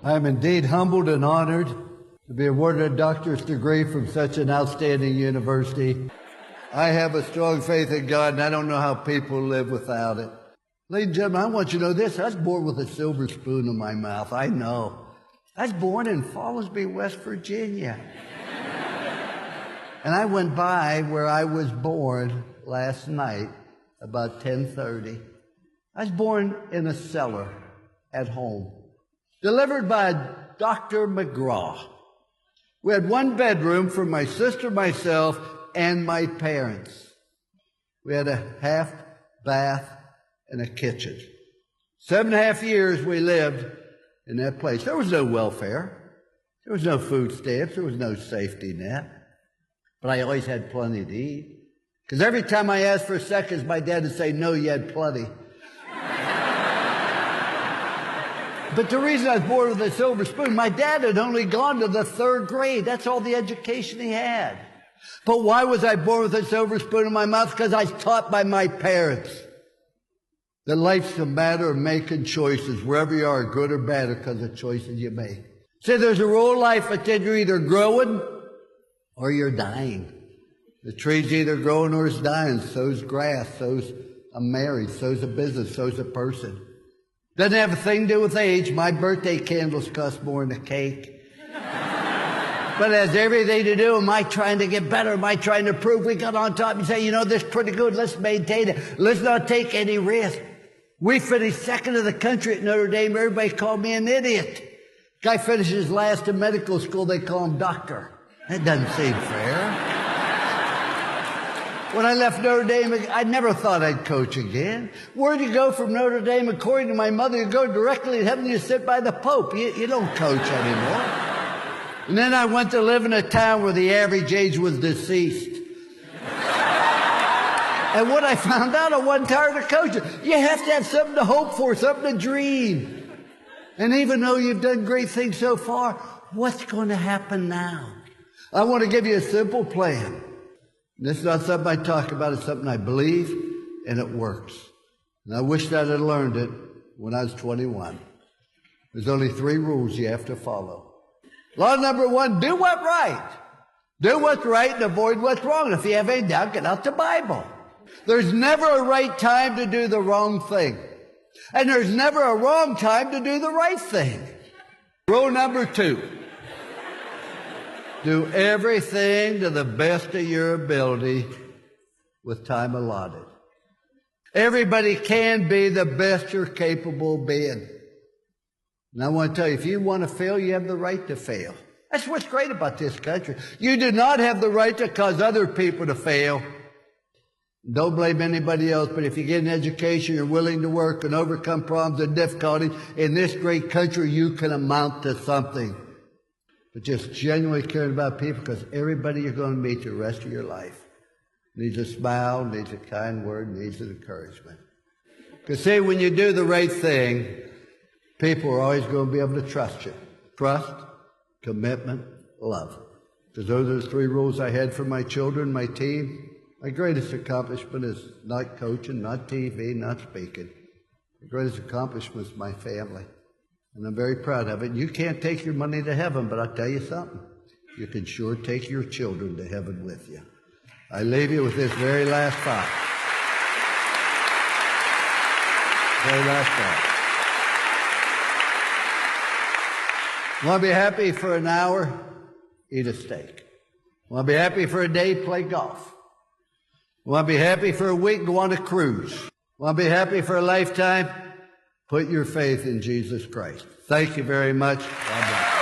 I am indeed humbled and honored to be awarded a doctorate degree from such an outstanding university. I have a strong faith in God, and I don't know how people live without it. Ladies and gentlemen, I want you to know this. I was born with a silver spoon in my mouth. I know. I was born in Fallsby, West Virginia. And I went by where I was born last night, about 10:30. I was born in a cellar at home, delivered by Dr. McGraw. We had one bedroom for my sister, myself, and my parents. We had a half bath and a kitchen. 7.5 years we lived in that place. There was no welfare. There was no food stamps. There was no safety net. But I always had plenty to eat. Because every time I asked for seconds, my dad would say, no, you had plenty. But the reason I was born with a silver spoon, my dad had only gone to the 3rd grade. That's all the education he had. But why was I born with a silver spoon in my mouth? Because I was taught by my parents that life's a matter of making choices, wherever you are, good or bad, because of choices you make. See, there's a rule in life that said you're either growing or you're dying. The tree's either growing or it's dying. So's grass, so's a marriage, so's a business, so's a person. Doesn't have a thing to do with age. My birthday candles cost more than a cake. But it has everything to do. Am I trying to get better? Am I trying to prove we got on top and say, you know, this is pretty good. Let's maintain it. Let's not take any risk. We finished 2nd in the country at Notre Dame. Everybody called me an idiot. Guy finishes last in medical school. They call him doctor. That doesn't seem fair. When I left Notre Dame, I never thought I'd coach again. Where'd you go from Notre Dame? According to my mother, you go directly to heaven, you sit by the Pope. You don't coach anymore. And then I went to live in a town where the average age was deceased. And what I found out, I wasn't tired of coaching. You have to have something to hope for, something to dream. And even though you've done great things so far, what's going to happen now? I want to give you a simple plan. This is not something I talk about. It's something I believe, and it works. And I wish that I'd learned it when I was 21. There's only 3 rules you have to follow. Law number 1, do what's right. Do what's right and avoid what's wrong. If you have any doubt, get out the Bible. There's never a right time to do the wrong thing. And there's never a wrong time to do the right thing. Rule number 2. Do everything to the best of your ability with time allotted. Everybody can be the best you're capable of being. And I want to tell you, if you want to fail, you have the right to fail. That's what's great about this country. You do not have the right to cause other people to fail. Don't blame anybody else, but if you get an education, you're willing to work and overcome problems and difficulties, in this great country, you can amount to something. But just genuinely caring about people, because everybody you're going to meet the rest of your life needs a smile, needs a kind word, needs an encouragement. Because see, when you do the right thing, people are always going to be able to trust you. Trust, commitment, love. Because those are the 3 rules I had for my children, my team. My greatest accomplishment is not coaching, not TV, not speaking. The greatest accomplishment is my family. And I'm very proud of it. You can't take your money to heaven, but I'll tell you something. You can sure take your children to heaven with you. I leave you with this very last thought. Very last thought. Want to be happy for an hour? Eat a steak. Want to be happy for a day? Play golf. Want to be happy for a week? Go on a cruise. Want to be happy for a lifetime? Put your faith in Jesus Christ. Thank you very much. God bless.